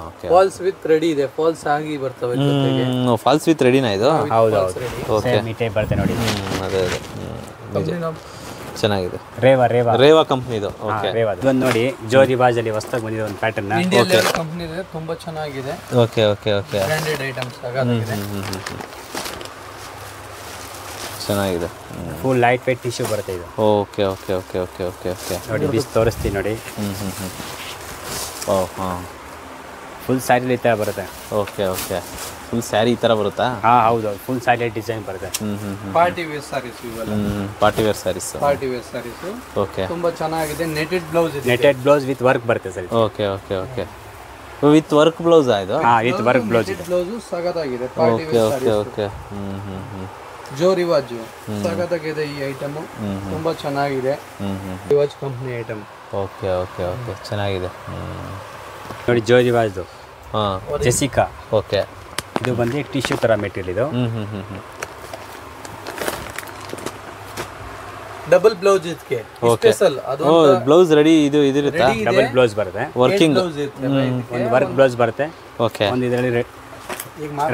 ಓಕೆ. ಫಾಲ್ಸ್ ವಿತ್ ರೆಡಿ ಇದೆ. ಫಾಲ್ಸ್ ಆಗಿ ಬರ್ತವೆ ಜೊತೆಗೆ. ಫಾಲ್ಸ್ ವಿತ್ ರೆಡಿನಾ ಇದು? ಹೌದು ಹೌದು. ಓಕೆ. ಈ ಟೈಪ್ ಬರುತ್ತೆ ನೋಡಿ. ಅದೇ ಅದೇ ಚೆನ್ನಾಗಿದೆ. ರೇವಾ ರೇವಾ ಕಂಪ್ನಿದು. ಓಕೆ. ರೇವಾ ಇದೊಂದು ನೋಡಿ, ಜೋರಿ ಬಾಜಲ್ಲಿ ಹೊಸದಾಗಿ ಬಂದಿದೆ ಒಂದು ಪ್ಯಾಟರ್ನ್. ಇಂಡಿಯನ್ ಲೆವೆಲ್ ಕಂಪನಿ ಇದೆ, ತುಂಬಾ ಚೆನ್ನಾಗಿದೆ. Okay okay okay. Branded items ಆಗಿದೆ. ಚೆನ್ನಾಗಿದೆ. ಫುಲ್ ಲೈಟ್ ವೇಟ್ ಟಿಶ್ಯೂ ಬರುತ್ತೆ ಇದು. Okay okay okay okay okay okay. ನೋಡಿ ಬಿಸ್ ತೋರಿಸ್ತೀನಿ ನೋಡಿ. ಓ ಹಾಂ. ಫುಲ್ ಸ್ಯಾರಿ ಈ ಥರ ಬರುತ್ತೆ. Okay okay. ಫುಲ್ ಸ್ಯಾರಿ ಈ ಥರ ಬರುತ್ತಾ? ಹಾಂ ಹೌದು, ಫುಲ್ ಸ್ಯಾರಿ ಡಿಸೈನ್ ಬರುತ್ತೆ. ಪಾರ್ಟಿ ವೇರ್ ಸಾರೀಸ್ ಇವೆಲ್ಲ. Party wear saris. Party wear saris okay. ತುಂಬಾ ಚೆನ್ನಾಗಿದೆ. ನೆಟೆಡ್ ಬ್ಲೌಸ್ ಇದೆ. ನೆಟೆಡ್ ಬ್ಲೌಸ್ ವಿತ್ ವರ್ಕ್ ಬರುತ್ತೆ sir. Okay okay okay. With work blouse ಆಯ್ತು? ಹಾಂ, ವಿತ್ ವರ್ಕ್ ಬ್ಲೌಸ್ ಇದೆ. ಬ್ಲೌಸ್ ಸಗದಾಗಿದೆ. Party okay wear okay saris. Okay. ಜೋ ರಿವಾಜ್ ಸಗದಾಗಿದೆ ಈ ಐಟಮ್. ತುಂಬಾ ಚೆನ್ನಾಗಿದೆ. Rivaaj company item. Okay okay okay, ಚೆನ್ನಾಗಿದೆ. ನೋಡಿ ಜೋ ರಿವಾಜ್ದು ಹಾಂ, ಜೆಸಿಕಾ. ಓಕೆ. ಇದು ಬಂದು ಟಿಶ್ಯೂ ಥರ ಮೆಟೀರಿಯಲ್ ಇದು. ಡಬಲ್ ಬ್ಲೌಸ್ ಇದಕ್ಕೆ ಸ್ಪೆಷಲ್. ಅದು ಬ್ಲೌಸ್ ರೆಡಿ ಇದು ಇದಿರುತ್ತಾ? ಡಬಲ್ ಬ್ಲೌಸ್ ಬರುತ್ತೆ, ವರ್ಕಿಂಗ್. ಒಂದು ವರ್ಕ್ ಬ್ಲೌಸ್ ಬರುತ್ತೆ, ಓಕೆ. ಒಂದು ಇದರಲ್ಲಿ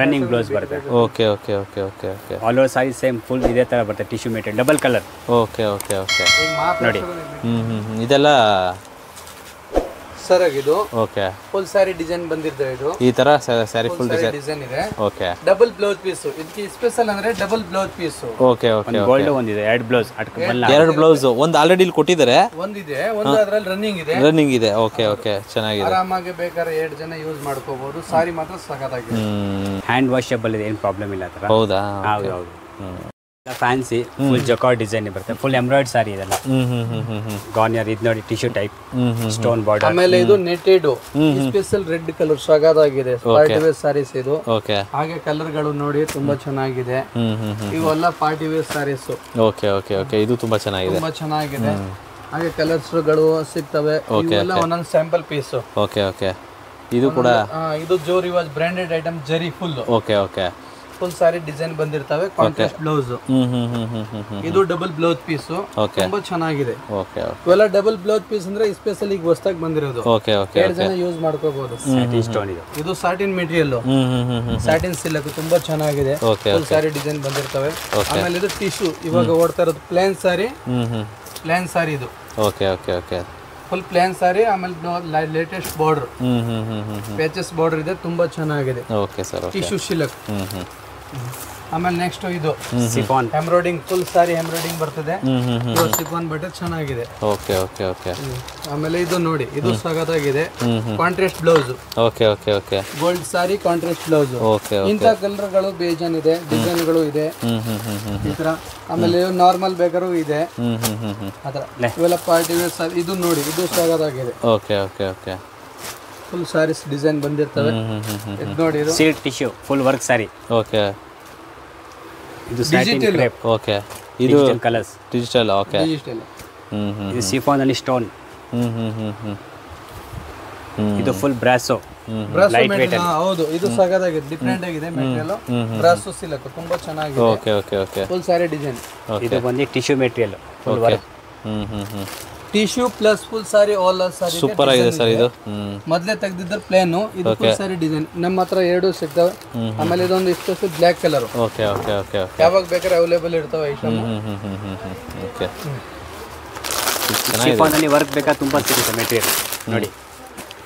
ರನ್ನಿಂಗ್ ಬ್ಲೌಸ್ ಬರುತ್ತೆ. Okay okay okay okay okay. All over sari same full ಇದೇ ಥರ ಬರುತ್ತೆ, tissue material double colour. Okay okay okay. ನೋಡಿ ಇದೆಲ್ಲ ಸರ್ ಇದು ಓಕೆ. ಫುಲ್ ಸ್ಯಾರಿ ಡಿಸೈನ್ ಬಂದಿರ್ತದೆ. ಇದು ಈ ತರ ಸ್ಯಾರಿ ಫುಲ್ ಡಿಸೈನ್ ಇದೆ. ಓಕೆ. ಡಬಲ್ ಬ್ಲೌಸ್ ಪೀಸ್ ಇದಕ್ಕೆ ಸ್ಪೆಷಲ್ ಅಂದ್ರೆ double blouse piece. Okay okay. ಒಂದು ಗೋಲ್ಡ್ ಒಂದಿದೆ, ಎರಡು ಬ್ಲೌಸ್ ಎರಡು ಬ್ಲೌಸ್. ಒಂದು ಆಲ್ರೆಡಿ ಇಲ್ಲಿ ಕೊಟ್ಟಿದ್ದಾರೆ, ಒಂದಿದೆ, ಒಂದು ಅದರಲ್ಲಿ ರನ್ನಿಂಗ್ ಇದೆ. ರನ್ನಿಂಗ್ ಇದೆ. ಓಕೆ ಓಕೆ, ಚೆನ್ನಾಗಿದೆ. ಆರಾಮಾಗಿ ಬೇಕಾದ್ರೆ 2 ಜನ ಯೂಸ್ ಮಾಡ್ಕೋಬಹುದು. ಸಾರಿ ಮಾತ್ರ ಸಖತ್ತಾಗಿದೆ. ಹ್ಯಾಂಡ್ ವಾಷಬಲ್ ಇದೆ, ಏನು ಪ್ರಾಬ್ಲಮ್ ಇಲ್ಲ ಆ ಥರ. ಹೌದಾ? ಹೌದು ಹೌದು. ಫ್ಯಾನ್ಸಿ ಫುಲ್ ಜಕಾರ್ಡ್ ಡಿಸೈನ್ ಬರುತ್ತೆ, ಫುಲ್ ಎಂಬ್ರಾಯ್ಡ್ ಸಾರಿ ಇದೆಲ್ಲ. ಗಾರ್ನಿಯರ್ ಇದು ನೋಡಿ, ಟಿಶ್ಯೂ ಟೈಪ್, ಸ್ಟೋನ್ ಬಾರ್ಡರ್. ಆಮೇಲೆ ಇದು ನೆಟೆಡ್ ಸ್ಪೆಷಲ್ ರೆಡ್ ಕಲರ್ ಸಗದಾಗಿದೆ. ಪಾರ್ಟಿ ವೇರ್ ಸಾರೀಸ್ ಇದು. ಓಕೆ. ಹಾಗೆ ಕಲರ್ ಗಳು ನೋಡಿ ತುಂಬಾ ಚೆನ್ನಾಗಿದೆ. ಇವೆಲ್ಲ party wear saris. Okay okay okay. ಇದು ತುಂಬಾ ಚೆನ್ನಾಗಿದೆ, ತುಂಬಾ ಚೆನ್ನಾಗಿದೆ. ಹಾಗೆ ಕಲರ್ಸ್ ಗಳು ಸಿಗ್ತವೆ. ಇವೆಲ್ಲ ಒಂದೊಂದು ಸ್ಯಾಂಪಲ್ ಪೀಸ್. Okay okay. ಇದು ಕೂಡ ಇದು ಜೋ Rivaaj branded item zari full. Okay okay. Full sari design ಬಂದಿರ್ತವೆ. Contrast blouse. ಇದು ಡಬಲ್ ಬ್ಲೌಸ್ ಪೀಸ್. ತುಂಬಾ ಚೆನ್ನಾಗಿದೆ. Okay okay. ಇವೆಲ್ಲ ಡಬಲ್ ಬ್ಲೌಸ್ ಪೀಸ್ ಅಂದ್ರೆ ಸ್ಪೆಷಲ್ ಈಗ ಹೊಸದಾಗಿ ಬಂದಿರೋದು. Okay okay. 2 ಜನ ಯೂಸ್ ಮಾಡ್ಕೋಬಹುದು. ಸ್ಟೋನ್ ಇದು. ಇದು ಸಾಟಿನ್ ಮೆಟೀರಿಯಲ್, ಸಾಟಿನ್ ಸಿಲ್ಕ್, ತುಂಬಾ ಚೆನ್ನಾಗಿದೆ. Full sari design ಬಂದಿರ್ತವೆ. ಆಮೇಲೆ ಇದು ಟಿಶ್ಯೂ ಇವಾಗ ಓಡ್ತಾ ಇರೋದು ಪ್ಲೇನ್ ಸಾರಿ. ಪ್ಲೇನ್ ಸಾರಿ ಇದು. Okay okay okay. Full plain sari. ಆಮೇಲೆ ಲೇಟೆಸ್ಟ್ ಬಾರ್ಡರ್, ಪ್ಯಾಚಸ್ ಬಾರ್ಡರ್ ಇದೆ. ತುಂಬಾ ಚೆನ್ನಾಗಿದೆ. Okay sir. Tissue silk. ಆಮೇಲೆ ನೆಕ್ಸ್ಟ್ ಇದು chiffon embroidering, full sari embroidering ಬರ್ತದೆ. ಸಿಫಾನ್ ಬಟ್ಟೆ ಚೆನ್ನಾಗಿದೆ. Okay okay okay. ಆಮೇಲೆ ಇದು ನೋಡಿ, ಇದು ಸಗದಾಗಿದೆ. Contrast blouse. Okay okay okay. Gold sari contrast blouse. Okay. ಇಂಥ ಕಲರ್ ಗಳು ಬೇಜಾನ್ ಇದೆ, ಡಿಸೈನ್ ಗಳು ಇದೆ ಈ ತರ. ಆಮೇಲೆ ನಾರ್ಮಲ್ ಬೇಕಾದ್ರೂ ಇದೆ ಆತರ. ಇವೆಲ್ಲ ಪಾರ್ಟಿ ವೇರ್ ಸಾರಿ. ಇದು ನೋಡಿ, ಇದು ಸಗದಾಗಿದೆ. Okay okay okay. Full saris design ಬಂದಿರ್ತವೆ. ಇದು ನೋಡಿ, ಇದು silk tissue full work sari. Okay. ಇದು ಸ್ಯಾಟಿನ್ ಕ್ರೇಪ್. ಓಕೆ. ಇದು ಕಲರ್ಸ್ ಡಿಜಿಟಲ್. ಓಕೆ. ಡಿಜಿಟಲ್. ಇದು ಸಿಫಾನ್ ಅಲ್ಲಿ ಸ್ಟೋನ್. ಇದು ಫುಲ್ ಬ್ರಾಸೋ ಲೈಟ್ ವೇಟ್. ಹೌದು, ಇದು ಸಗದಾಗಿದೆ, ಡಿಫರೆಂಟ್ ಆಗಿದೆ ಮೆಟೀರಿಯಲ್. ಬ್ರಾಸೋ ಸಿಲ್ಕ್ ತುಂಬಾ ಚೆನ್ನಾಗಿದೆ. Okay okay okay. Full sari design. ಇದು ಬಂದು tissue material full work. Tissue plus full sari all sari. Super ಆಗಿದೆ ಸರ್ ಇದು. ಮೊದಲೇ ತೆಗೆದಿದ್ದರೆ ಪ್ಲೇನ್, ಇದು ಫುಲ್ ಸಾರಿ ಡಿಸೈನ್. ನಮ್ಮ ಹತ್ರ 2 ಸಿಗ್ತವೆ. ಆಮೇಲೆ ಇದೊಂದು special black colour. Okay okay okay. ಯಾವಾಗ ಬೇಕಾದ್ರೆ ಅವೈಲೇಬಲ್ ಇರ್ತವೆ ಐಟಮ್. ಓಕೆ. ಸಿಫಾನ್ ಅಲ್ಲಿ ವರ್ಕ್ ಬೇಕಾ ತುಂಬಾ ಸಿಗುತ್ತೆ ಮೆಟೀರಿಯಲ್ ನೋಡಿ.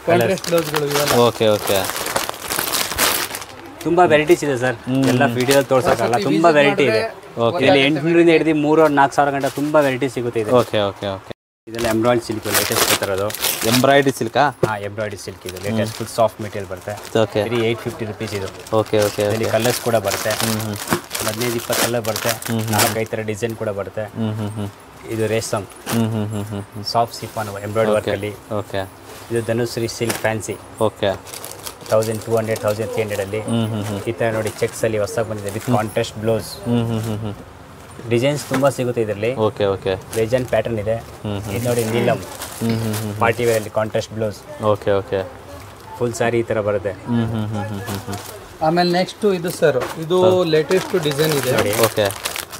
ಕಾಂಟ್ರಾಸ್ಟ್ ಬ್ಲೌಸ್ಗಳು ಇವೆಲ್ಲ. Okay okay. ತುಂಬಾ ವೆರೈಟೀಸ್ ಇದೆ ಸರ್, ಎಲ್ಲ ವಿಡಿಯೋ ತೋರ್ಸೋಕ್ಕಲ್ಲ. ತುಂಬಾ ವೆರೈಟಿ ಇದೆ. ಇಲ್ಲಿ 800 ಹಿಡಿದು 3,000-4,000 ಗಂಟೆ ತುಂಬಾ ವೆರೈಟಿ ಸಿಗುತ್ತೆ ಇದೆ. Okay okay okay. ಇದೆಲ್ಲ ಎಂಬ್ರಾಯ್ಡ್ ಸಿಲ್ಕ್ ಲೇಟೆಸ್ಟ್ ಬರ್ತಿರೋದು. ಎಂಬ್ರಾಯ್ಡ್ರಿ ಸಿಲ್ಕಾ? ಹಾಂ, ಎಂಬ್ರಾಯ್ಡ್ರಿ ಸಿಲ್ಕ್ ಇದು ಲೇಟೆಸ್ಟ್, ಫುಲ್ ಸಾಫ್ಟ್ ಮೆಟೀರಿಯಲ್ ಬರುತ್ತೆ. ಓಕೆ. 850 ರುಪೀಸ್ ಇದು. Okay okay. ಇಲ್ಲಿ ಕಲರ್ಸ್ ಕೂಡ ಬರುತ್ತೆ, 15-20 ಕಲರ್ ಬರುತ್ತೆ. 4-5 ಥರ ಡಿಸೈನ್ ಕೂಡ ಬರುತ್ತೆ. ಇದು ರೇಸಮ್ ಸಾಫ್ಟ್ ಸಿಫಾನ್ ಎಂಬ್ರಾಯ್ಡ್ ವರ್ಕಲ್ಲಿ. ಓಕೆ. ಇದು ಧನುಶ್ರೀ ಸಿಲ್ಕ್ ಫ್ಯಾನ್ಸಿ. ಓಕೆ. 1200 1300 ಅಲ್ಲಿ ಈ ಥರ ನೋಡಿ. ಚೆಕ್ಸಲ್ಲಿ ಹೊಸದಾಗಿ ಬಂದಿದೆ ವಿತ್ ಕಾಂಟ್ರಾಸ್ಟ್ ಬ್ಲೌಸ್. ಡಿಸೈನ್ಸ್ ತುಂಬ ಸಿಗುತ್ತೆ ಇದರಲ್ಲಿ. Okay okay. ಡಿಸೈನ್ ಪ್ಯಾಟರ್ನ್ ಇದೆ. ಇದು ನೋಡಿ, ನೀಲಮ್ ಪಾರ್ಟಿ ವೇರ್ ಅಲ್ಲಿ contrast blouse. Okay okay. Full sari ಈ ಥರ ಬರುತ್ತೆ. ಆಮೇಲೆ ನೆಕ್ಸ್ಟ್ ಇದು ಸರ್, ಇದು ಲೇಟೆಸ್ಟ್ ಡಿಸೈನ್ ಇದೆ. ಓಕೆ.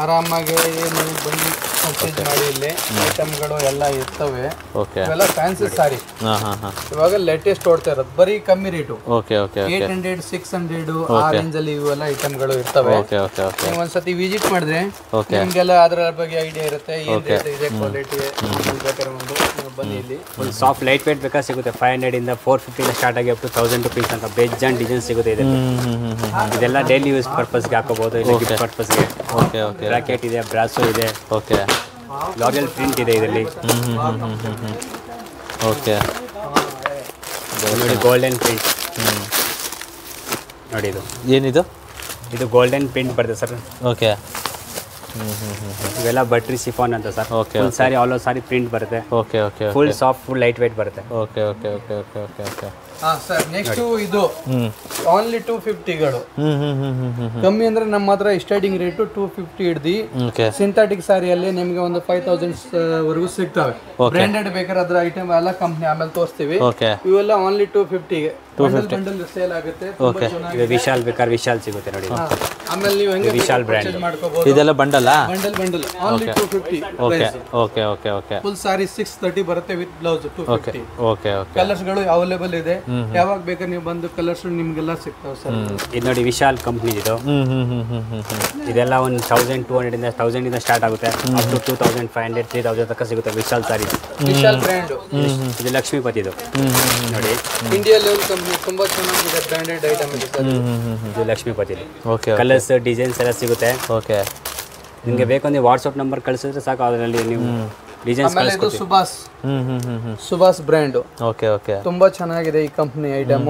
ಆರಾಮಾಗಿ ಏನು ಬಂದು ಪರ್ಚೇಸ್ ಮಾಡಿ. ಇಲ್ಲಿ ಐಟಮ್ಗಳು ಎಲ್ಲ ಇರ್ತವೆ. ಓಕೆ. ಇವೆಲ್ಲ ಫ್ಯಾನ್ಸಿ ಸಾರಿ. ಇವಾಗ ಲೇಟೆಸ್ಟ್ ಓಡ್ತಾ ಇರೋದು, ಬರೀ ಕಮ್ಮಿ ರೇಟು. Okay okay. 800 600 ಆ ರೇಂಜ್ ಅಲ್ಲಿ ಇವೆಲ್ಲ ಐಟಮ್ಗಳು ಇರ್ತವೆ. Okay okay okay. ನೀವು ಒಂದ್ಸತಿ ವಿಸಿಟ್ ಮಾಡಿದ್ರೆ ನಿಮ್ಗೆಲ್ಲ ಅದರ ಬಗ್ಗೆ ಐಡಿಯಾ ಇರುತ್ತೆ. ಏನ್ ರೇಟ್ ಇದೆ, ಕ್ವಾಲಿಟಿ ಬೇಕಾದ್ರೆ ಒಂದು ನೀವು ಬನ್ನಿ. ಇಲ್ಲಿ ಫುಲ್ ಸಾಫ್ಟ್ ಲೈಟ್ ವೇಟ್ ಬೇಕಾದ್ರೆ ಸಿಗುತ್ತೆ. 500 ಇಂದ 450 ಸ್ಟಾರ್ಟ್ ಆಗಿ ಅಪ್ ಟು 1000 ರುಪೀಸ್ ಅಂತ ಬೇಜಾನ್ ಡಿಸೈನ್ ಸಿಗುತ್ತೆ ಇದೆ. ಇದೆಲ್ಲ ಡೈಲಿ ಯೂಸ್ ಪರ್ಪಸ್ಗೆ ಹಾಕೋಬಹುದು, ಇಲ್ಲ ಗಿಫ್ಟ್ ಪರ್ಪಸ್ಗೆ. Okay okay. ಬ್ರಾಕೆಟ್ ಇದೆ, ಬ್ರಾಸೋ ಇದೆ. ಓಕೆ. ಲಾರಿಯಲ್ ಪ್ರಿಂಟ್ ಇದೆ ಇದರಲ್ಲಿ. ಓಕೆ. ನೋಡಿ, ಗೋಲ್ಡನ್ ಪ್ರಿಂಟ್. ನೋಡಿ ಇದು ಏನಿದು? ಇದು ಗೋಲ್ಡನ್ ಪ್ರಿಂಟ್ ಬರುತ್ತೆ ಸರ್. ಓಕೆ. ಇವೆಲ್ಲ ಬಟ್ರಿ ಸಿಫಾನ್ ಅಂತ sir. Okay. Full sari all over sari print ಬರುತ್ತೆ. Okay okay full soft, full light weight ಬರುತ್ತೆ. Okay okay okay okay okay okay. ಹಾಂ ಸರ್, ನೆಕ್ಸ್ಟ್ ಇದು ಓನ್ಲಿ 250ಗಳು. ಹ್ಮ್. ಕಮ್ಮಿ ಅಂದ್ರೆ ನಮ್ಮ ಹತ್ರ ಸ್ಟಾರ್ಟಿಂಗ್ ರೇಟು 250 ಹಿಡ್ದು ಓಕೆ. ಸಿಂಥೆಟಿಕ್ ಸಾರಿಯಲ್ಲಿ ನಿಮಗೆ ಒಂದು 5000 ವರೆಗೂ ಸಿಗ್ತವೆ. ಬ್ರ್ಯಾಂಡೆಡ್ ಬೇಕಾದ್ರೆ ಅದ್ರ ಐಟಮ್ ಎಲ್ಲ ಕಂಪ್ನಿ ಆಮೇಲೆ ತೋರಿಸ್ತೀವಿ. ಓಕೆ. ಇವೆಲ್ಲ ಓನ್ಲಿ 250ಗೆ ಬಂಡಲ್ ಸೇಲ್ ಆಗುತ್ತೆ. ಓಕೆ. ಇದು ವಿಶಾಲ್ ಬೇಕಾದ್ರೆ ವಿಶಾಲ್ ಸಿಗುತ್ತೆ ನೋಡಿ. ಆಮೇಲೆ ನೀವು ಹೆಂಗೆ ವಿಶಾಲ್ ಬ್ರ್ಯಾಂಡ್ ಮಾಡ್ಕೋಬಹುದು. ಇದೆಲ್ಲ ಬಂಡಲ್ಲಾ? Bundle only 250. Okay okay okay okay. Full sari 630 ಬರುತ್ತೆ with blouse 250. Okay okay. Colours ಗಳು ಅವೈಲೇಬಲ್ ಇದೆ. ಯಾವಾಗ ಬೇಕಾದ್ರೆ ನೀವು ಬಂದು ಕಲರ್ಸ್ ನಿಮ್ಗೆಲ್ಲ ಸಿಗ್ತಾವೆ ಸರ್. ಇದು ನೋಡಿ ವಿಶಾಲ್ ಕಂಪ್ನಿ ಇದು. ಇದೆಲ್ಲ ಒಂದು 1200 ಇಂದ 1000 ಇಂದ ಸ್ಟಾರ್ಟ್ ಆಗುತ್ತೆ. ಅಪ್ ಟು 2500 3000 ತನಕ ಸಿಗುತ್ತೆ ವಿಶಾಲ್ ಸಾರಿ. ವಿಶಾಲ್ ಬ್ರ್ಯಾಂಡ್. ಇದು ಲಕ್ಷ್ಮೀಪತಿ ಇದು ನೋಡಿ. ಇಂಡಿಯಾ ಲೆವೆಲ್ ಕಂಪ್ನಿ, ತುಂಬಾ ಚೆನ್ನಾಗಿದೆ ಬ್ರ್ಯಾಂಡೆಡ್ ಐಟಮ್ ಇದೆ ಸರ್. ಇದು ಲಕ್ಷ್ಮೀಪತಿ. ಓಕೆ. ಕಲರ್ಸ್ ಡಿಸೈನ್ಸ್ ಎಲ್ಲ ಸಿಗುತ್ತೆ. ಓಕೆ. ನಿಮಗೆ ಬೇಕಂದ್ರೆ ವಾಟ್ಸಪ್ ನಂಬರ್ ಕಳಿಸಿದ್ರೆ ಸಾಕು, ಅದರಲ್ಲಿ ನೀವು ಡಿಸೈನ್ಸ್ ಆಮೇಲೆ ಇದು ಕಳಿಸ್ಕೊಡ್ತೀವಿ. ಸುಭಾಸ್ ಬ್ರ್ಯಾಂಡ್. Okay okay. ತುಂಬಾ ಚೆನ್ನಾಗಿದೆ ಈ ಕಂಪ್ನಿ ಐಟಮ್.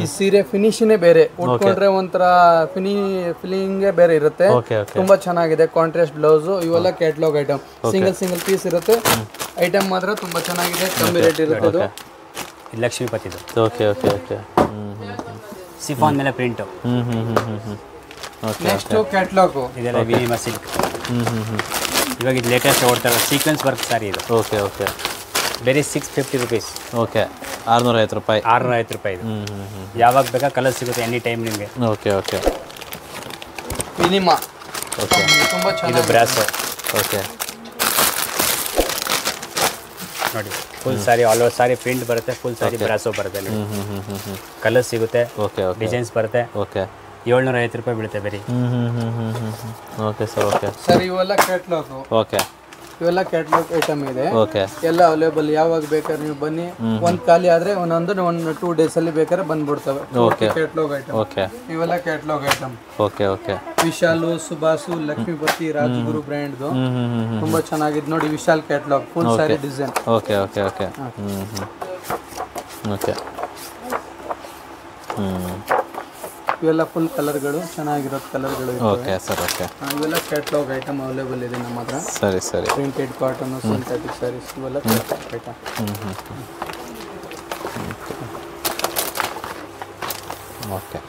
ಈ ಸೀರೆ ಫಿನಿಶಿನೇ ಬೇರೆ, ಉಟ್ಕೊಂಡ್ರೆ ಒಂಥರ ಫೀಲಿಂಗೇ ಬೇರೆ ಇರುತ್ತೆ. ತುಂಬಾ ಚೆನ್ನಾಗಿದೆ. Contrast blouse. ಇವೆಲ್ಲ ಕ್ಯಾಟ್ಲಾಗ್ ಐಟಮ್, ಸಿಂಗಲ್ ಪೀಸ್ ಇರುತ್ತೆ. ಐಟಮ್ ಮಾತ್ರ ತುಂಬಾ ಚೆನ್ನಾಗಿದೆ, ಕಮ್ಮಿ ರೇಟ್ ಇರುತ್ತೆ. ಇದು ಲಕ್ಷ್ಮೀಪತಿದು. Okay okay okay. ಸಿಫಾನ್ ಮೇಲೆ ಪ್ರಿಂಟ್. Next catalogue. ಇದೆಲ್ಲ ವಿನಿಮಾ ಸಿಲ್ಕ್. ಇವಾಗ ಇದು ಲೇಟೆಸ್ಟ್ ಓಡ್ತಾರೆ ಸೀಕ್ವೆನ್ಸ್ ವರ್ಕ್ ಸಾರಿ ಇದು. Okay okay. ಬೇರೆ 650 ರುಪೀಸ್. ಓಕೆ. 650 ರೂಪಾಯಿ. 650 ರೂಪಾಯಿ. ಯಾವಾಗ ಬೇಕಾ ಕಲರ್ ಸಿಗುತ್ತೆ, ಎನಿ ಟೈಮ್ ನಿಮಗೆ. Okay okay. ವಿನಿಮಾ. ಓಕೆ. ತುಂಬಾ ಇದು ಚೆನ್ನಾಗಿದೆ. ಬ್ರಾಸೋ. ಓಕೆ. ನೋಡಿ full sari all over sari print ಬರುತ್ತೆ. ಫುಲ್ ಸಾರಿ ಬ್ರಾಸೋ ಬರುತ್ತೆ. ಕಲರ್ ಸಿಗುತ್ತೆ. Okay okay. ಡಿಸೈನ್ಸ್ ಬರುತ್ತೆ. ಓಕೆ. 750 ರೂಪಾಯಿ ಬೀಳುತ್ತೆ ಬೇರೆ. Okay sir. ಓಕೆ ಸರ್ ಇವೆಲ್ಲ ಕ್ಯಾಟ್ಲಾಗ್. ಓಕೆ. ಇವೆಲ್ಲ ಕ್ಯಾಟ್ಲಾಗ್ ಐಟಮ್ ಇದೆ. ಓಕೆ. ಎಲ್ಲ ಅವೈಲೇಬಲ್. ಯಾವಾಗ ಬೇಕಾದ್ರೆ ನೀವು ಬನ್ನಿ. ಒಂದು ಖಾಲಿ ಆದ್ರೆ ಒಂದು 2 ಡೇಸ್ ಅಲ್ಲಿ ಬೇಕಾದ್ರೆ ಬಂದ್ಬಿಡ್ತವೆ. ಓಕೆ. Catalogue item. ಓಕೆ. ಇವೆಲ್ಲ catalogue item. Okay okay. Vishal, Subhash, Lakshmipati, Rajaguru ಬ್ರ್ಯಾಂಡ್ದು ತುಂಬಾ ಚೆನ್ನಾಗಿದೆ ನೋಡಿ. Vishal catalogue full sari design. Okay okay okay. Okay. ಇವೆಲ್ಲ ಫುಲ್ ಕಲರ್ಗಳು, ಚೆನ್ನಾಗಿರೋ ಕಲರ್ಗಳು ಇರ್ತವೆ. Okay sir. ಓಕೆ. ಇವೆಲ್ಲ ಕ್ಯಾಟ್ಲಾಗ್ ಐಟಮ್ ಅವೈಲೇಬಲ್ ಇದೆ ನಮ್ಮ ಹತ್ರ. ಸರಿ ಸರಿ. ಪ್ರಿಂಟೆಡ್ ಕಾಟನ್, ಸಿಂಥೆಟಿಕ್ ಸ್ಯಾರೀಸ್ ಇವೆಲ್ಲ ಕ್ಯಾಟ್ಲಾಗ್ ಐಟಮ್. ಓಕೆ.